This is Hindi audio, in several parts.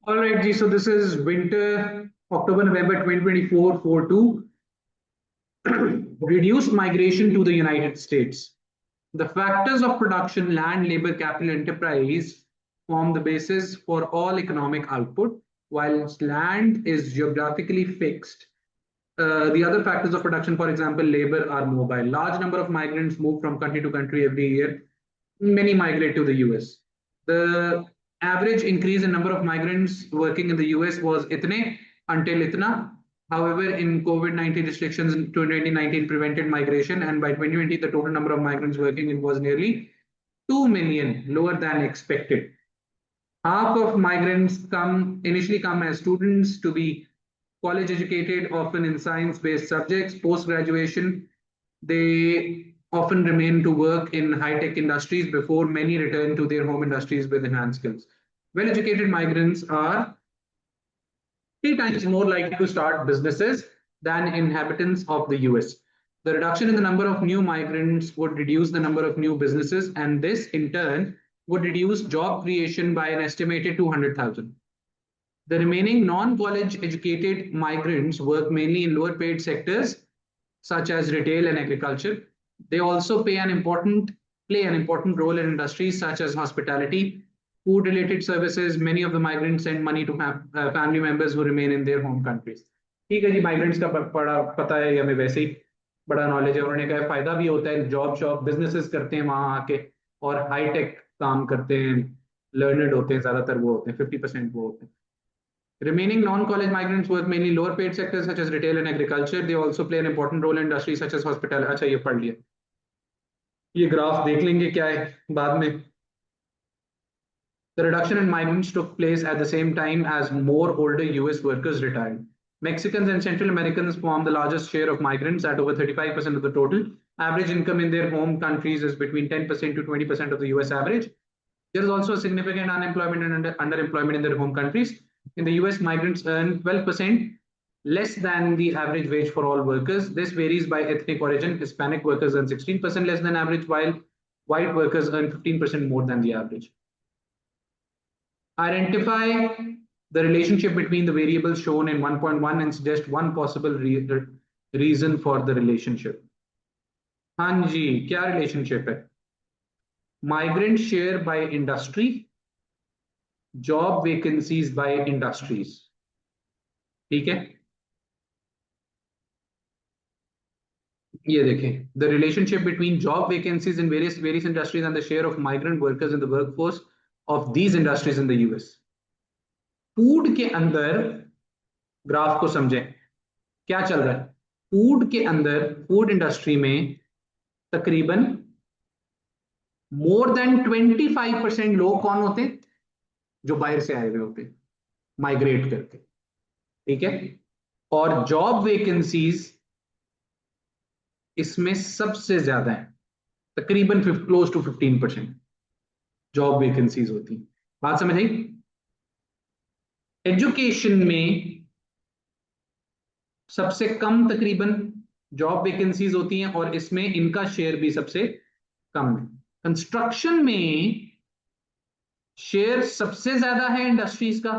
All right, G. So this is winter, October, November 2024, 4-2. Reduced migration to the United States. The factors of production, land, labor, capital, enterprise form the basis for all economic output. Whilst land is geographically fixed, the other factors of production, for example, labor, are mobile. Large number of migrants move from country to country every year. Many migrate to the US. The average increase in number of migrants working in the US was itne until itna. However, in COVID-19 restrictions in 2019 prevented migration, and by 2020, the total number of migrants working in was nearly 2 million, lower than expected. Half of migrants initially come as students to be college educated, often in science-based subjects. Post-graduation, they often remain to work in high-tech industries before many return to their home industries with enhanced skills. Well-educated migrants are 3 times more likely to start businesses than inhabitants of the US. The reduction in the number of new migrants would reduce the number of new businesses, and this in turn would reduce job creation by an estimated 200,000. The remaining non-college educated migrants work mainly in lower paid sectors such as retail and agriculture. They also play an important role in industries such as hospitality, food related services. Many of the migrants send money to family members who remain in their home countries. ठीक है जी, माइग्रेंट्स का बड़ा पता है हमें, वैसे ही बड़ा नॉलेज है। उन्होंने कहा फायदा भी होता है, जॉब शॉब बिजनेसेस करते हैं वहां आके, और हाई टेक काम करते हैं, लर्नड होते हैं, ज्यादातर वो होते हैं, 50% वो होते हैं। Remaining non-college migrants work mainly lower paid sectors such as retail and agriculture. They also play an important role in industries such as hospitality. अच्छा, ये पढ़ लिया, ये ग्राफ देख लेंगे क्या है बाद में। The reduction in migrants took place at the same time as more older US workers retired. Mexicans and Central Americans form the largest share of migrants at over 35% of the total. Average income in their home countries is between 10% to 20% of the US average. There is also a significant unemployment and underemployment in their home countries. In the US, migrants earn 12% less than the average wage for all workers. This varies by ethnic origin. Hispanic workers earn 16% less than average, while white workers earn 15% more than the average. Identify the relationship between the variables shown in 1.1 and suggest one possible reason for the relationship. हाँ जी, क्या relationship है? Migrant share by industry, job vacancies by industries. ठीक है, ये देखें, the relationship between job vacancies in various industries and the share of migrant workers in the workforce of these industries in the US. Food के अंदर ग्राफ को समझें, क्या चल रहा है। फूड के अंदर, फूड इंडस्ट्री में तकरीबन मोर देन 25% लोग कौन होते हैं? जो बाहर से आए हुए होते हैं, माइग्रेट करके। ठीक है, और जॉब वेकेंसीज इसमें सबसे ज्यादा है, तकरीबन क्लोज टू 15% जॉब वेकेंसीज होती है। बात समझ आई? एजुकेशन में सबसे कम तकरीबन जॉब वेकेंसीज होती हैं, और इसमें इनका शेयर भी सबसे कम है। कंस्ट्रक्शन में शेयर सबसे ज्यादा है इंडस्ट्रीज का,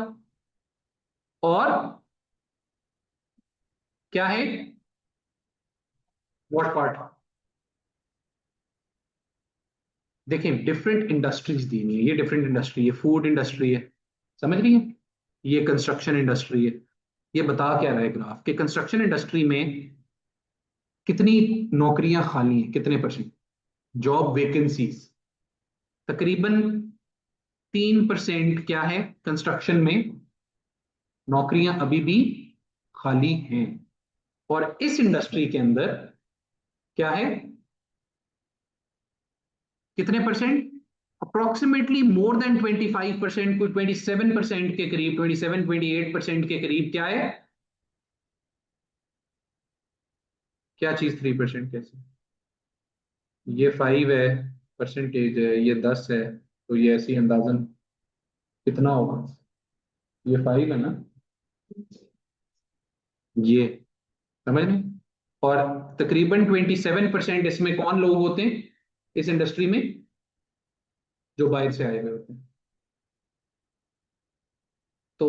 और क्या है, व्हाट पार्ट? देखें, डिफरेंट इंडस्ट्रीज दी हुई है, ये डिफरेंट इंडस्ट्री है, फूड इंडस्ट्री है, समझ रही है, ये कंस्ट्रक्शन इंडस्ट्री है। ये बता क्या रहा है ग्राफ कि कंस्ट्रक्शन इंडस्ट्री में कितनी नौकरियां खाली हैं, कितने परसेंट जॉब वेकेंसीज? तकरीबन 3% क्या है कंस्ट्रक्शन में, नौकरियां अभी भी खाली हैं। और इस इंडस्ट्री के अंदर क्या है, कितने परसेंट? अप्रोक्सीमेटली मोर देन 25%, कोई 27% के करीब, 27-28% के करीब क्या है, क्या चीज 3% कैसे? ये 5 है परसेंटेज है, ये 10 है, तो ये ऐसी अंदाजन कितना होगा? ये 5 है ना, ये समझ में। और तकरीबन 27% इसमें कौन लोग होते हैं इस इंडस्ट्री में? जो बाहर से आए हुए होते हैं। तो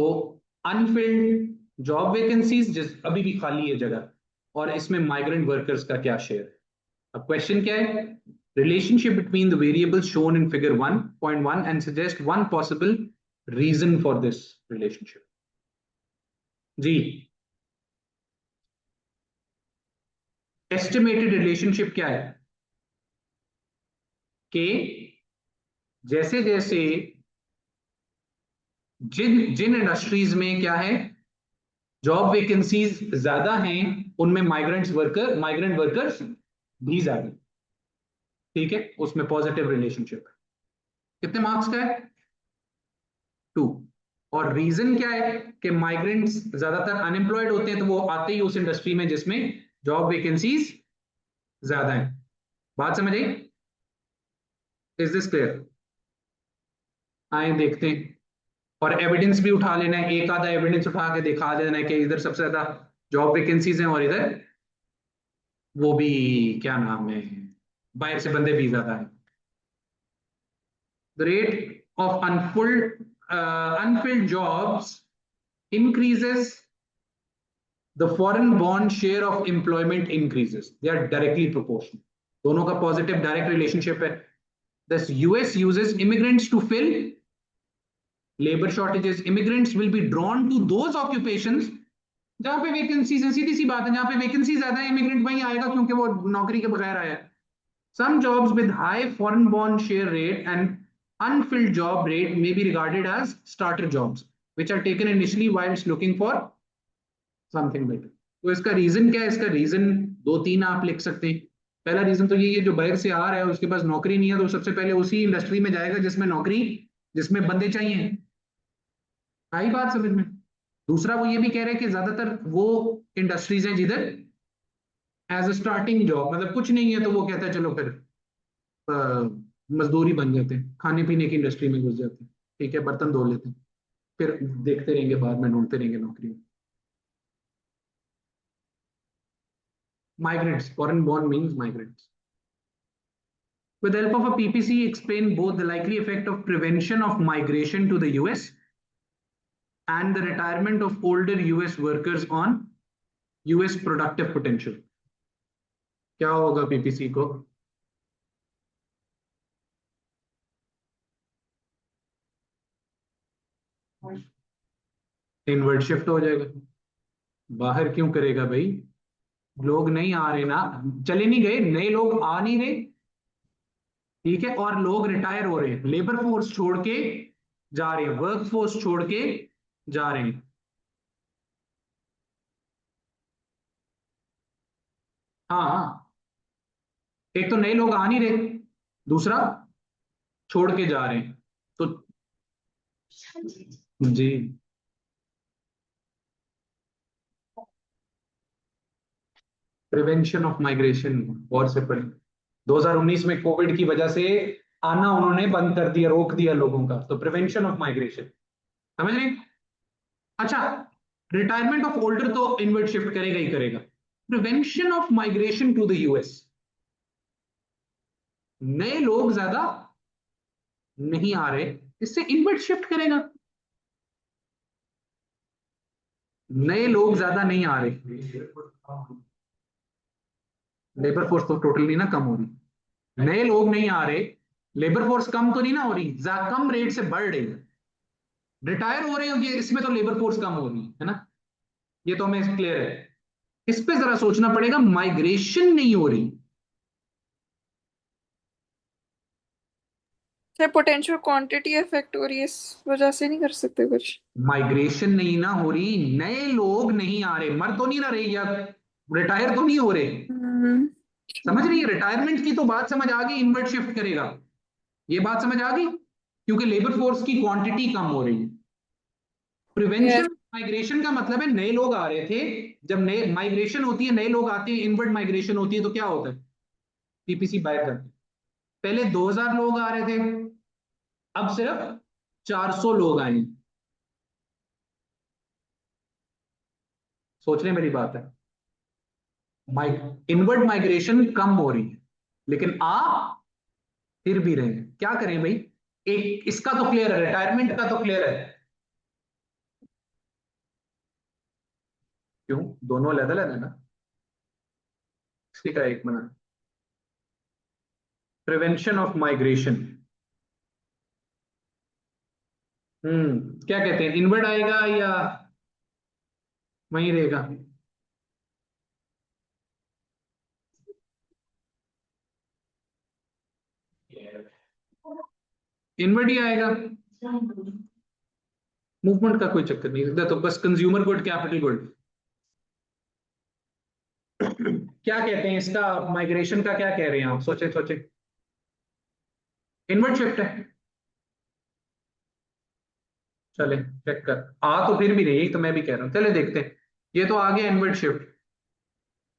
अनफिल्ड जॉब वैकेंसीज जिस अभी भी खाली है जगह, और इसमें माइग्रेंट वर्कर्स का क्या शेयर है। अब क्वेश्चन क्या है, relationship between the variables shown in figure 1.1 and suggest one possible reason for this relationship. जी, एस्टिमेटेड रिलेशनशिप क्या है कि जैसे जैसे जिन जिन इंडस्ट्रीज में क्या है, जॉब वैकेंसीज ज्यादा हैं, उनमें माइग्रेंट वर्कर्स भी ज्यादा। ठीक है, उसमें पॉजिटिव रिलेशनशिप है। कितने मार्क्स का है? 2। और रीजन क्या है कि माइग्रेंट्स ज्यादातर अनएम्प्लॉयड होते हैं, तो वो आते ही उस इंडस्ट्री में जिसमें जॉब वैकेंसीज ज्यादा है। बात समझ आई? Is this clear? आए देखते हैं। और एविडेंस भी उठा लेना है, एक आधा एविडेंस उठा के दिखा देना है कि इधर सबसे ज्यादा जॉब वैकेंसीज हैं और इधर वो भी क्या नाम है, बाहर से बंदे भी ज्यादा है। The rate of unfilled jobs increases, the foreign bond share of employment increases. They are directly proportional. दोनों का positive direct relationship है. Thus, US uses immigrants to fill labor shortages. Immigrants will be drawn to those occupations जहां पे वैकेंसीज है। सीधी सी बात है, जहां पे वैकेंसी ज्यादा है इमिग्रेंट वहीं आएगा, क्योंकि वो नौकरी के बगैर आया है। Some jobs with high foreign bond share rate and unfilled job rate may be regarded as starter jobs, which are taken initially whilst looking for something better. तो इसका रीजन क्या है? इसका रीजन दो तीन आप लिख सकते हैं। पहला रीजन तो ये जो बाहर से आ रहा है उसके पास नौकरी नहीं है, तो सबसे पहले उसी इंडस्ट्री में जाएगा जिसमें नौकरी, जिसमें बंदे चाहिए। आई बात समझ में? दूसरा वो ये भी कह रहे हैं कि ज्यादातर वो इंडस्ट्रीज हैं जिधर एज अ स्टार्टिंग जॉब, मतलब कुछ नहीं है तो वो कहता है चलो फिर मजदूरी बन जाते हैं, खाने पीने की इंडस्ट्री में घुस जाते हैं। ठीक है, बर्तन धो लेते हैं, फिर देखते रहेंगे, बाद में ढूंढते रहेंगे नौकरी। Migrants, foreign born means migrants. With the help of a PPC, explain both the likely effect of prevention of migration to the US and the retirement of older US workers on US productive potential. क्या होगा पीपीसी को? इनवर्ड शिफ्ट हो जाएगा। बाहर क्यों करेगा भाई? लोग नहीं आ रहे ना, चले नहीं गए, नए लोग आ नहीं रहे। ठीक है, और लोग रिटायर हो रहे हैं, लेबर फोर्स छोड़ के जा रहे हैं, वर्क फोर्स छोड़ के जा रहे हैं। हाँ हाँ, एक तो नए लोग आ नहीं रहे, दूसरा छोड़ के जा रहे हैं। तो जी, प्रिवेंशन ऑफ माइग्रेशन और से पढ़े। 2019 में कोविड की वजह से आना उन्होंने बंद कर दिया, रोक दिया लोगों का, तो प्रिवेंशन ऑफ माइग्रेशन। समझ रहे? अच्छा, रिटायरमेंट ऑफ ओल्डर तो इनवर्ट शिफ्ट करेगा ही करेगा। Prevention of migration to the US, नए लोग ज्यादा नहीं आ रहे, इससे इनवर्ट शिफ्ट करेगा। नए लोग ज्यादा नहीं आ रहे, लेबर फोर्स तो टोटली ना कम हो रही, नए लोग नहीं आ रहे, लेबर फोर्स कम तो नहीं ना हो रही, कम रेट से बढ़ रही है। रिटायर हो रहे हो ये, इसमें तो लेबर फोर्स कम हो रही है ना, ये तो हमें क्लियर है। इस पे जरा सोचना पड़ेगा, माइग्रेशन नहीं हो रही। चाहे पोटेंशियल क्वांटिटी इफेक्ट हो रही है, इस वजह से नहीं कर सकते कुछ। माइग्रेशन नहीं ना हो रही, नए लोग नहीं आ रहे, मर तो नहीं ना रहे, या रिटायर तो नहीं हो रहे। हम्म। समझ रही है? रिटायरमेंट की तो बात समझ आ गई, इनवर्ट शिफ्ट करेगा, ये बात समझ आ गई, क्योंकि लेबर फोर्स की क्वांटिटी कम हो रही है। Prevention yes. माइग्रेशन का मतलब है नए लोग आ रहे थे, जब नए माइग्रेशन होती है, नए लोग आते हैं, इनवर्ट माइग्रेशन होती है, तो क्या होता है? पीपीसी बाहर करते हैं। पहले 2000 लोग आ रहे थे, अब सिर्फ 400 लोग आए। सोच रहे हैं मेरी बात है? इनवर्ट माइग्रेशन कम हो रही है, लेकिन आ फिर भी रहे हैं। क्या करें भाई? एक इसका तो क्लियर है, रिटायरमेंट का तो क्लियर है, क्यों, दोनों अलग अलग है ना। इसकी का एक मिनट, प्रिवेंशन ऑफ माइग्रेशन। क्या कहते हैं, इनवर्ड आएगा या वहीं रहेगा? इनवर्ड ही आएगा। मूवमेंट का कोई चक्कर नहीं, इधर तो बस कंज्यूमर गुड कैपिटल गुड। क्या कहते हैं इसका, माइग्रेशन का क्या कह रहे हैं आप, सोचे सोचे। इनवर्ड शिफ्ट है। चले चेक कर, आ तो फिर भी नहीं, तो मैं भी कह रहा हूं, चले देखते हैं। ये तो आ गया inward shift,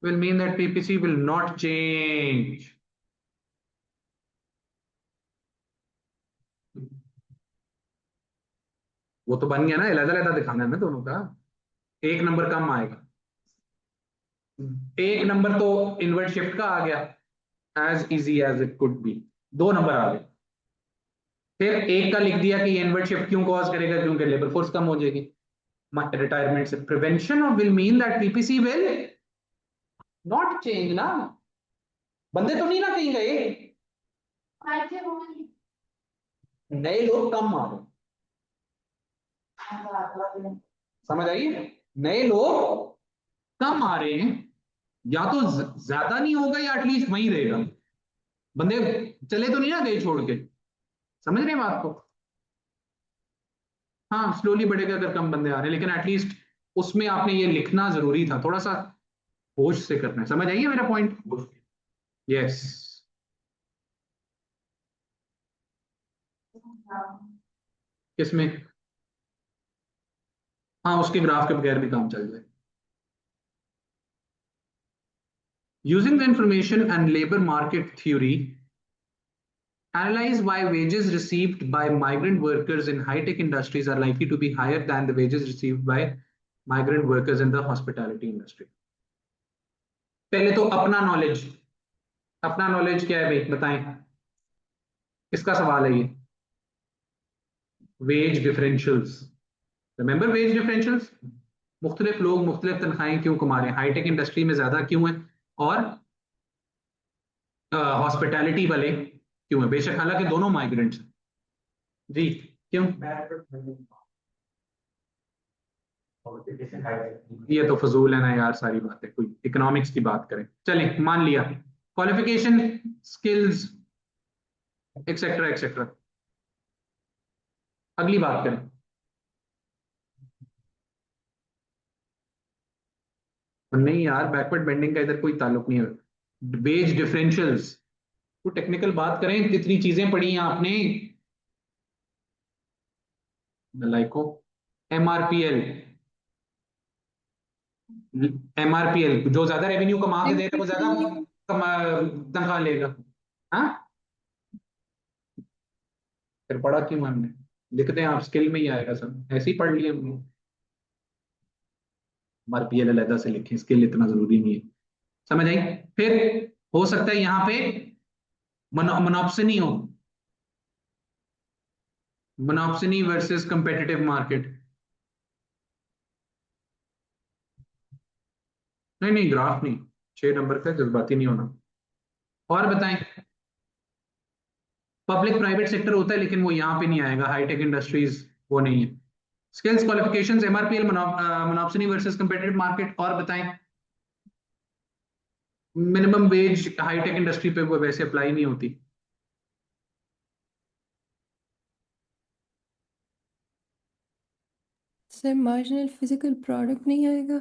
will mean that PPC will not change। वो तो बन गया ना, अलग अलग दिखाना है ना दोनों का, एक नंबर कम आएगा। एक नंबर तो इनवर्ट शिफ्ट का आ गया, as easy as it could be, दो नंबर आ गए। फिर एक का लिख दिया कि इनवर्ट शिफ्ट क्यों कॉज करेगा, क्योंकि लेबर फोर्स कम हो जाएगी रिटायरमेंट से। Prevention of will mean that PPC will not change ना, बंदे तो नहीं ना कहीं गए, नए लोग कम आ रहे, समझ आई, नए लोग कम आ रहे हैं, या तो ज्यादा नहीं होगा या एटलीस्ट वहीं रहेगा, बंदे चले तो नहीं ना गए छोड़ के, समझ रहे हैं बात को। हाँ स्लोली बढ़ेगा अगर कम बंदे आ रहे हैं, लेकिन एटलीस्ट उसमें आपने ये लिखना जरूरी था, थोड़ा सा होश से करना है, समझ आइए मेरा पॉइंट। यस। किसमें? हाँ उसके ग्राफ के बगैर भी काम चल जाए। Using the information and labour market theory, analyze why wages received by migrant workers in high-tech industries are likely to be higher than the wages received by migrant workers in the hospitality industry। पहले तो अपना नॉलेज, अपना नॉलेज क्या है भाई बताएं, किसका सवाल है ये। Wage differentials, remember wage differentials, मुख्तलिफ लोग मुख्तलिफ तनख्वाहें क्यों कमा रहे हैं, हाईटेक इंडस्ट्री में ज्यादा क्यों है और हॉस्पिटैलिटी वाले क्यों है, बेशक हालांकि दोनों माइग्रेंट्स जी, क्यों। ये तो फजूल है ना यार, सारी बातें, कोई इकोनॉमिक्स की बात करें, चलें मान लिया क्वालिफिकेशन, स्किल्स, एक्सेट्रा एक्सेट्रा, अगली बात करें। नहीं यार, बैकवर्ड बेंडिंग का इधर कोई ताल्लुक नहीं है, वेज डिफरेंशियल्स, तो टेक्निकल बात करें, जितनी चीजें पढ़ी हैं आपने, लाइको, एमआरपीएल, एमआरपीएल जो ज्यादा रेवेन्यू कमा के दे रहा है वो ज्यादा तनख्वाह लेगा। हाँ फिर पढ़ा क्यों हमने, लिखते हैं आप, स्किल में ही आएगा सब, ऐसे ही पढ़ लिया हमने। एमआरपीएल अलग से लिखें, स्किल इतना जरूरी नहीं है, समझ आई। फिर हो सकता है यहाँ पे मोनोप्सनी हो, मोनोप्सनी वर्सेस कंपेटिटिव मार्केट। नहीं नहीं ग्राफ नहीं, 6 नंबर का जज्बाती नहीं होना। और बताएं, पब्लिक प्राइवेट सेक्टर होता है लेकिन वो यहाँ पे नहीं आएगा, हाईटेक इंडस्ट्रीज वो नहीं है। Skills qualifications, MRPL, monopsony versus competitive market, और बताएं। मिनिमम वेज हाईटेक इंडस्ट्री पे वो वैसे अप्लाई नहीं होती। सर मार्जिनल फिजिकल प्रोडक्ट नहीं आएगा?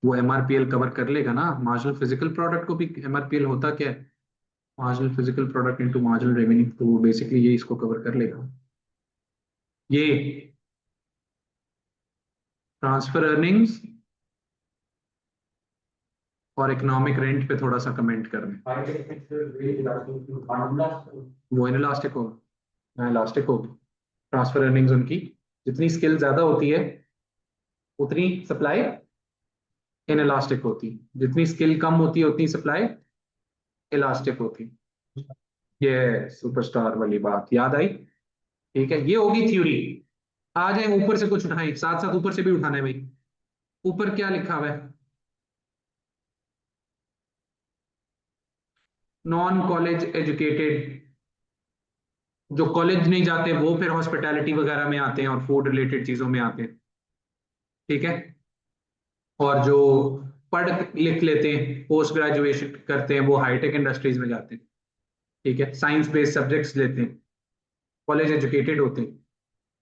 वो एमआरपीएल कवर कर लेगा ना, मार्जिनल फिजिकल प्रोडक्ट को भी, एमआरपीएल होता क्या है, marginal physical product into marginal revenue, तो वो बेसिकली ये इसको कवर कर लेगा। ये ट्रांसफर अर्निंग्स और इकोनॉमिक रेंट पे थोड़ा सा कमेंट कर रहे हैं, वो इनलास्टिक होगा, इलास्टिक होगी। ट्रांसफर अर्निंग्स उनकी, जितनी स्किल ज्यादा होती है उतनी सप्लाई इनलास्टिक होती, जितनी स्किल कम होती है उतनी सप्लाई इलास्टिक होती। ये सुपरस्टार वाली बात याद आई, ठीक है, ये होगी थ्योरी। आ जाए ऊपर से कुछ उठाएं, साथ साथ ऊपर से भी उठाना है भाई। ऊपर क्या लिखा हुआ है? नॉन कॉलेज एजुकेटेड, जो कॉलेज नहीं जाते वो फिर हॉस्पिटैलिटी वगैरह में आते हैं और फूड रिलेटेड चीजों में आते हैं, ठीक है। और जो पढ़ लिख लेते हैं, पोस्ट ग्रेजुएशन करते हैं, वो हाईटेक इंडस्ट्रीज में जाते हैं, ठीक है। साइंस बेस्ड सब्जेक्ट्स लेते हैं, कॉलेज एजुकेटेड होते हैं।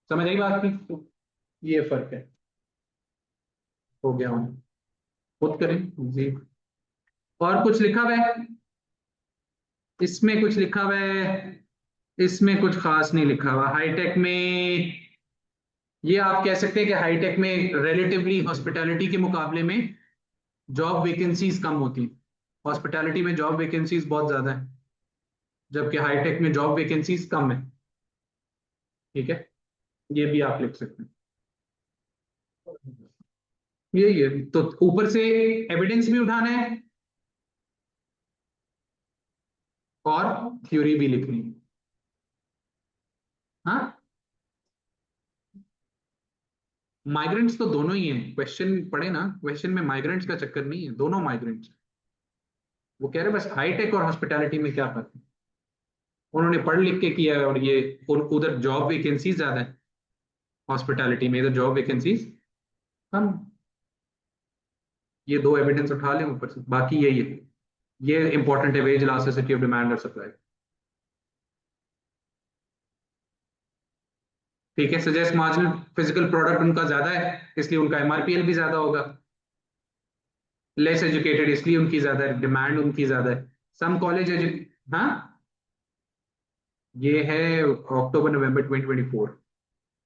समझ आई बात की? तो ये फर्क है। हो गया हूँ, खुद करें जी। और कुछ लिखा हुआ है इसमें? कुछ लिखा हुआ है इसमें? कुछ खास नहीं लिखा हुआ। हाईटेक में ये आप कह सकते हैं कि हाईटेक में रिलेटिवली हॉस्पिटैलिटी के मुकाबले में जॉब वैकेंसीज कम होती हैं। हॉस्पिटैलिटी में जॉब वैकेंसीज बहुत ज्यादा है, जबकि हाईटेक में जॉब वैकेंसीज कम है, ठीक है। ये भी आप लिख सकते हैं। यही है। तो ऊपर से एविडेंस भी उठाना है और थ्योरी भी लिखनी है। हाँ, माइग्रेंट्स तो दोनों ही हैं। क्वेश्चन पढ़े ना, क्वेश्चन में माइग्रेंट्स का चक्कर नहीं है, दोनों माइग्रेंट्स। वो कह रहे हैं बस हाईटेक और हॉस्पिटैलिटी में क्या फर्क है। उन्होंने पढ़ लिख के किया है, और ये उधर जॉब वैकेंसीज ज्यादा है, हॉस्पिटैलिटी में इधर जॉब वैकेंसीज कम। ये दो एविडेंस उठा लें ऊपर से, बाकी यही है। ये इंपॉर्टेंट है, वेज इलास्टिसिटी ऑफ डिमांड और सप्लाई, ठीक है। सजेस्ट मार्जिनल फिजिकल प्रोडक्ट उनका ज्यादा है, इसलिए उनका एमआरपीएल भी ज्यादा होगा। लेस एजुकेटेड, इसलिए उनकी ज्यादा है, डिमांड उनकी ज्यादा है। सम कॉलेज हाँ, ये है अक्टूबर नवंबर 2024।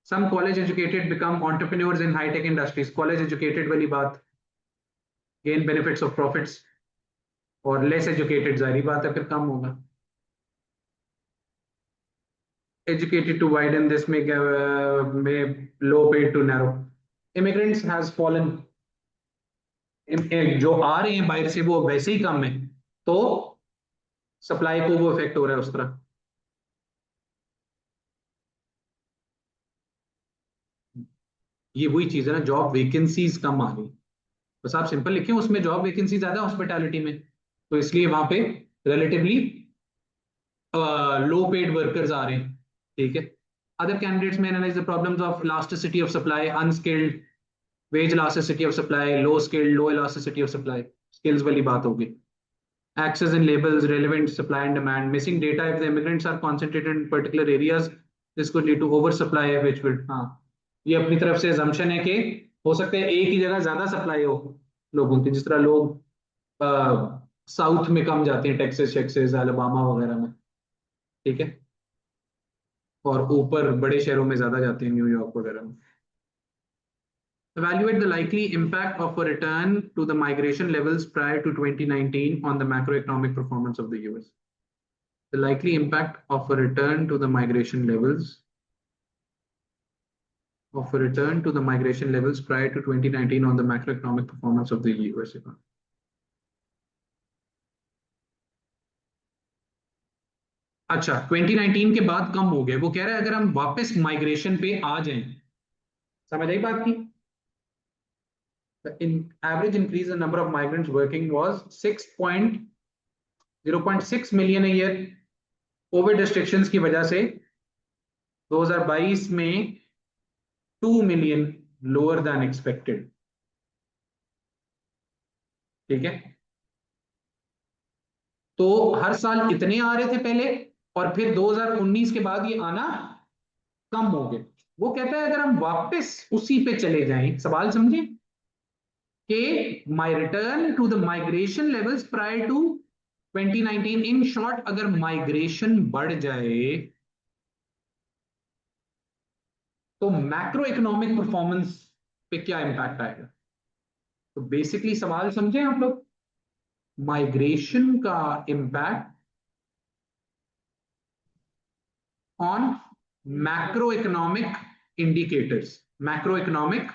Some college educated become entrepreneurs in hi-tech industries. College educated वाली बात, गेन बेनिफिट्स ऑफ प्रॉफिट्स, और लेस एजुकेटेड जाहिर बात है फिर कम होगा। Educated to widen this may low paid to narrow. Immigrants has fallen, जो आ रहे हैं बाहर से वो वैसे ही कम है, तो सप्लाई को वो इफेक्ट हो रहा है उस तरह। ये वही चीज है ना, जॉब वैकेंसीज कम आ रही। बस आप सिंपल लिखें उसमें जॉब वैकेंसी ज्यादा हॉस्पिटैलिटी में, तो इसलिए वहां पे रिलेटिवली लो पेड वर्कर्स आ रहे हैं, ठीक है। अदर कैंडिडेट्स में analyse the problems of elasticity of supply, unskilled, wage elasticity of supply, low skilled, low elasticity of supply, skills वाली बात होगी। Access in labels, relevant supply and demand, missing data if the immigrants are concentrated in particular areas, this could lead to oversupply, which will, हाँ, ये अपनी तरफ से assumption है कि हो सकता है एक ही जगह ज्यादा सप्लाई हो लोगों की, जिस तरह लोग साउथ में कम जाते हैं, टेक्सास शेक्सेस अलाबामा वगैरह में, ठीक है, और ऊपर बड़े शहरों में ज्यादा जाते हैं, न्यूयॉर्क वगैरह में। Evaluate the likely impact of a return to the migration levels prior to 2019 on the macroeconomic performance of the US. The likely impact of a return to the migration levels prior to 2019 on the macroeconomic performance of the US economy. अच्छा, 2019 के बाद कम हो गए। वो कह रहा है अगर हम वापस माइग्रेशन पे आ जाएं, समझ आई बात की? The average increase in number of migrants working was 0.6 million a year. Covid restrictions की वजह से 2022 में 2 मिलियन लोअर देन एक्सपेक्टेड, ठीक है। तो हर साल इतने आ रहे थे पहले, और फिर 2019 के बाद ये आना कम हो गए। वो कहता है अगर हम वापस उसी पे चले जाएं, सवाल समझे, कि my return to the migration levels prior to 2019, in short अगर माइग्रेशन बढ़ जाए तो मैक्रो इकोनॉमिक परफॉर्मेंस पे क्या इंपैक्ट आएगा। तो बेसिकली सवाल समझे आप लोग, माइग्रेशन का impact on macro economic indicators, macro economic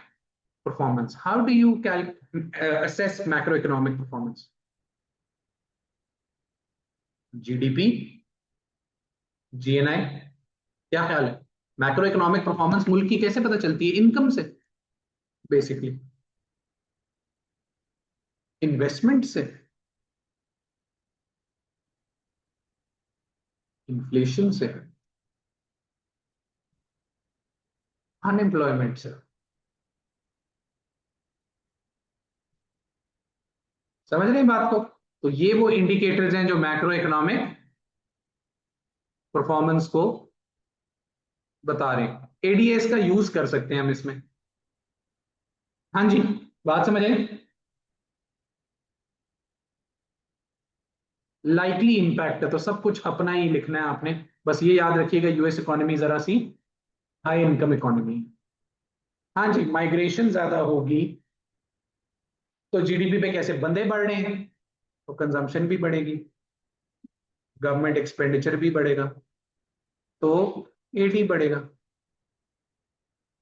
performance. How do you assess macro economic performance? GDP, GNI, क्या ख्याल है? मैक्रो इकोनॉमिक परफॉर्मेंस मुल्क की कैसे पता चलती है? इनकम से बेसिकली। इन्वेस्टमेंट से, इन्फ्लेशन से, अनएम्प्लॉयमेंट से। समझ रहे हैं बात को? तो ये वो इंडिकेटर्स हैं जो मैक्रो इकोनॉमिक परफॉर्मेंस को बता रहे हैं। एडीएस का यूज कर सकते हैं हम इसमें। हाँ जी, बात समझ आई? लाइकली इंपैक्ट है तो सब कुछ अपना ही लिखना है आपने। बस ये याद रखिएगा, यूएस इकोनॉमी जरा सी हाई इनकम इकोनॉमी। हाँ जी, माइग्रेशन ज्यादा होगी तो जीडीपी पे कैसे बंदे बढ़ रहे हैं तो कंजम्पशन भी बढ़ेगी, गवर्नमेंट एक्सपेंडिचर भी बढ़ेगा, तो एडी बढ़ेगा।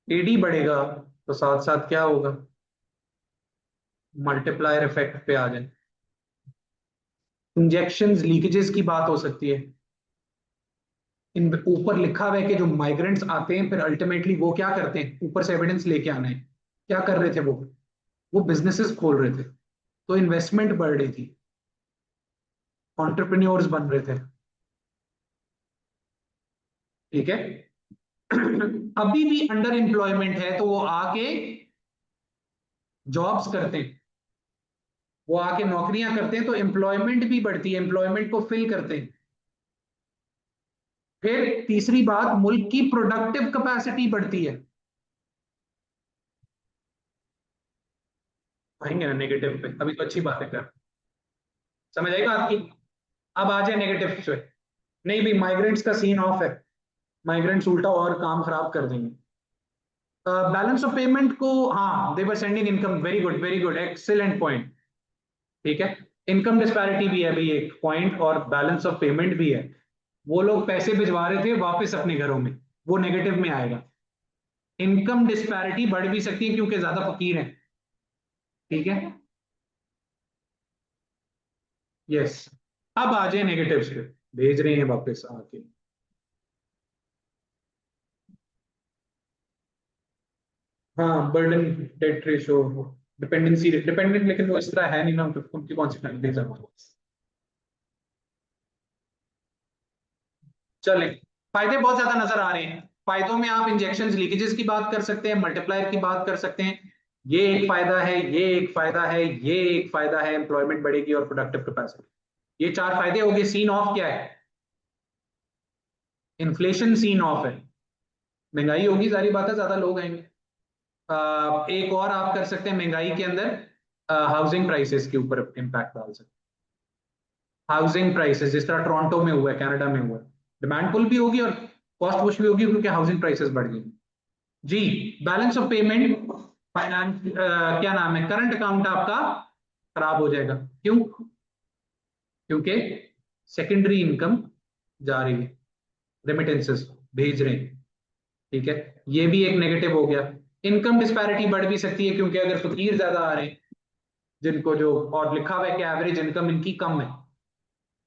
एडी बढ़ेगा तो साथ साथ क्या होगा, मल्टीप्लायर इफेक्ट पे आ जाए। इंजेक्शंस लीकेजेस की बात हो सकती है। इन ऊपर लिखा हुआ है कि जो माइग्रेंट्स आते हैं फिर अल्टीमेटली वो क्या करते हैं, ऊपर से एविडेंस लेके आना है। क्या कर रहे थे वो बिजनेसेस खोल रहे थे, तो इन्वेस्टमेंट बढ़ रही थी, एंटरप्रेन्योर्स बन रहे थे। ठीक है। अभी भी अंडर एम्प्लॉयमेंट है तो वो आके जॉब्स करते हैं, वो आके नौकरियां करते हैं तो एम्प्लॉयमेंट भी बढ़ती है, एम्प्लॉयमेंट को फिल करते हैं। फिर तीसरी बात, मुल्क की प्रोडक्टिव कैपेसिटी बढ़ती है। आएंगे ना नेगेटिव पे, अभी तो अच्छी बात है कर, समझ आएगा आपकी। अब आ जाए नेगेटिव पे। नहीं भाई, माइग्रेंट्स का सीन ऑफ है, माइग्रेंट्स उल्टा और काम खराब कर देंगे। बैलेंस ऑफ पेमेंट को, हाँ they were sending income, very good excellent point. ठीक है, इनकम डिस्पैरिटी भी है भाई एक पॉइंट, और बैलेंस ऑफ पेमेंट भी है। वो लोग पैसे भिजवा रहे थे वापस अपने घरों में, वो नेगेटिव में आएगा। इनकम डिस्पैरिटी बढ़ भी सकती है क्योंकि ज्यादा फकीर है। ठीक है, यस। अब आ जाए नेगेटिव्स पे, भेज रहे हैं वापस आके। हाँ, burden debt ratio, dependency, dependent लेकिन वो इस तरह है नहीं ना, उनकी कौन सी फैमिलीज है। चले, फायदे बहुत ज्यादा नजर आ रहे हैं। फायदों में आप इंजेक्शन लीकेजेस की बात कर सकते हैं, मल्टीप्लायर की बात कर सकते हैं। ये एक फायदा है, ये एक फायदा है, ये एक फायदा है, एम्प्लॉयमेंट बढ़ेगी और प्रोडक्टिव कैपेसिटी। ये चार फायदे हो गए। सीन ऑफ क्या है, इन्फ्लेशन सीन ऑफ है, महंगाई होगी, सारी बात है, ज्यादा लोग आएंगे। एक और आप कर सकते हैं महंगाई के अंदर, हाउसिंग प्राइसेस के ऊपर इम्पैक्ट डाल सकते हैं। हाउसिंग प्राइसेस जिस तरह टोरंटो में हुआ है, कनाडा में हुआ है, डिमांड पुल भी होगी और कॉस्ट पुश भी होगी क्योंकि हाउसिंग प्राइसेस बढ़ गई जी। बैलेंस ऑफ पेमेंट, फाइनेंस, क्या नाम है, करंट अकाउंट आपका खराब हो जाएगा। क्यों? क्योंकि सेकेंडरी इनकम जा रही है, रेमिटेंसेस भेज रहे हैं। ठीक है, ये भी एक नेगेटिव हो गया। इनकम डिस्पैरिटी बढ़ भी सकती है क्योंकि अगर फकीर ज्यादा आ रहे हैं, जिनको जो, और लिखा हुआ है कि एवरेज इनकम इनकी कम है,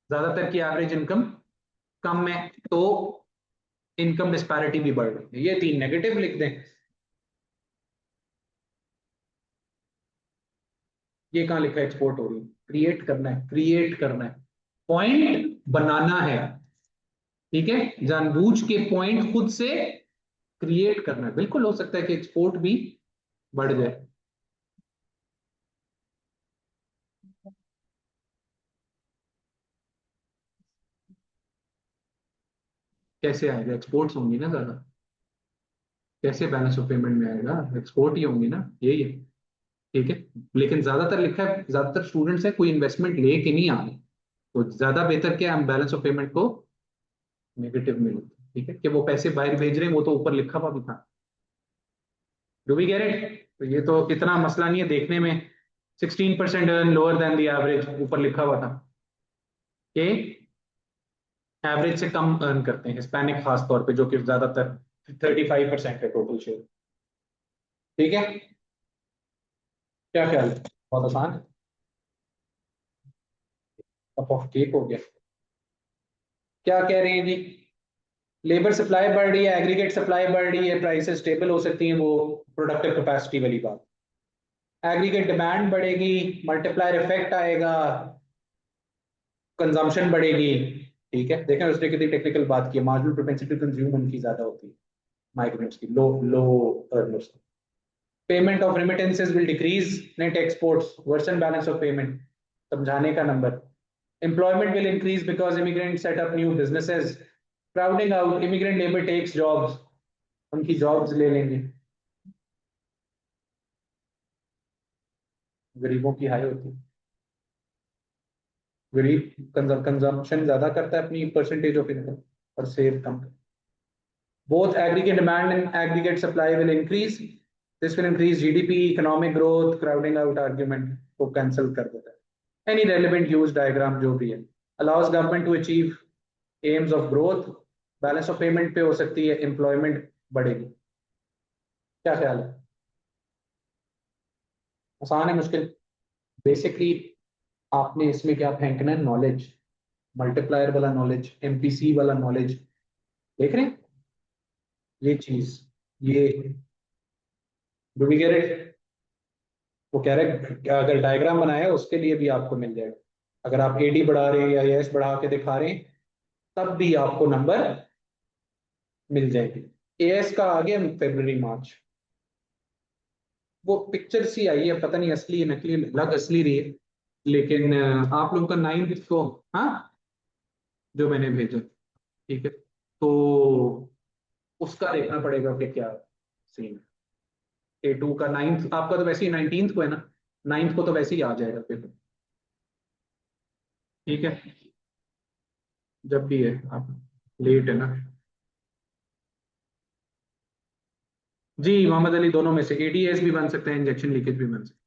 ज्यादातर की एवरेज इनकम कम है, तो इनकम डिस्पैरिटी भी बढ़ रही है। ये तीन नेगेटिव लिख दें। ये कहाँ लिखा है, एक्सपोर्ट हो रही है, क्रिएट करना है, क्रिएट करना है, पॉइंट बनाना है। ठीक है, जानबूझ के पॉइंट खुद से क्रिएट करना है। बिल्कुल हो सकता है कि एक्सपोर्ट भी बढ़ जाए। कैसे आएगा, एक्सपोर्ट्स होंगी ना ज्यादा, कैसे बैलेंस ऑफ पेमेंट में आएगा, एक्सपोर्ट ही होंगी ना, यही है। ठीक है, लेकिन ज्यादातर लिखा है, ज्यादातर स्टूडेंट्स है कोई इन्वेस्टमेंट लेके नहीं आ रहे, तो ज्यादा बेहतर क्या है, हम बैलेंस ऑफ पेमेंट को नेगेटिव में लेते हैं। ठीक है, कि वो पैसे बाहर भेज रहे हैं, वो तो ऊपर लिखा हुआ भी था। Do we get it? तो ये तो इतना मसला नहीं है देखने में। 16% earn lower than the average, ऊपर लिखा हुआ था कि एवरेज से कम अर्न करते हैं हिस्पैनिक खास तौर पे, जो कि ज्यादातर 35% है टोटल शेयर। ठीक है, क्या ख्याल है? बहुत आसान है, कप ऑफ केक हो गया। क्या कह रहे हैं जी, लेबर सप्लाई बढ़ रही है, एग्रीगेट सप्लाई बढ़ रही है, प्राइसेस स्टेबल हो सकती हैं, वो प्रोडक्टिव कैपेसिटी वाली बात। एग्रीगेट डिमांड बढ़ेगी, मल्टीप्लायर इफेक्ट आएगा, कंजम्पशन बढ़ेगी। ठीक है, देखें उसने कितनी टेक्निकल बात की है। मार्जिनल प्रोपेंसिटी टू कंज्यूम उनकी ज्यादा होती है, माइग्रेंट्स की, low low earners. Payment of remittances will decrease, net exports versus balance of payment, समझाने का number. Employment will increase because immigrant set up new businesses. Crowding out, immigrant labour takes jobs, उनकी जॉब्स ले लेंगे। गरीबों की हाई होती है, गरीब कंजम्पशन ज्यादा करता है अपनी परसेंटेज ऑफ इनकम और save come. both aggregate demand and aggregate supply will increase. This will increase GDP, economic growth, crowding out argument को cancel कर देता है। Any relevant use diagram जो भी है allows government to achieve aims of growth, balance of payment पे हो सकती है, employment बढ़ेगी। क्या ख्याल है? आसान है, मुश्किल? बेसिकली आपने इसमें क्या फेंकना है? नॉलेज, मल्टीप्लायर वाला नॉलेज, एमपीसी वाला नॉलेज। देख रहे हैं ये चीज, ये डू वी गेट इट? वो कह रहे हैं कि अगर डायग्राम बनाया उसके लिए भी आपको मिल जाएगा। अगर आप एडी बढ़ा रहे हैं या एस बढ़ा के दिखा रहे हैं तब भी आपको नंबर मिल जाएगी। एएस का आ गया फरवरी मार्च, वो पिक्चर सी आई है, पता नहीं असली है नकली, लग असली रही है, लेकिन आप लोगों का 9th को, हाँ, जो मैंने भेजा, ठीक है, तो उसका देखना पड़ेगा कि क्या सीन है। A2 का 9th आपका तो वैसे ही 19th को है ना, 9th को तो वैसे ही आ जाएगा पेपर। ठीक है, जब भी है आप, लेट है ना। जी मोहम्मद अली, दोनों में से एडीएस भी बन सकते हैं, इंजेक्शन लीकेज भी बन सकते हैं।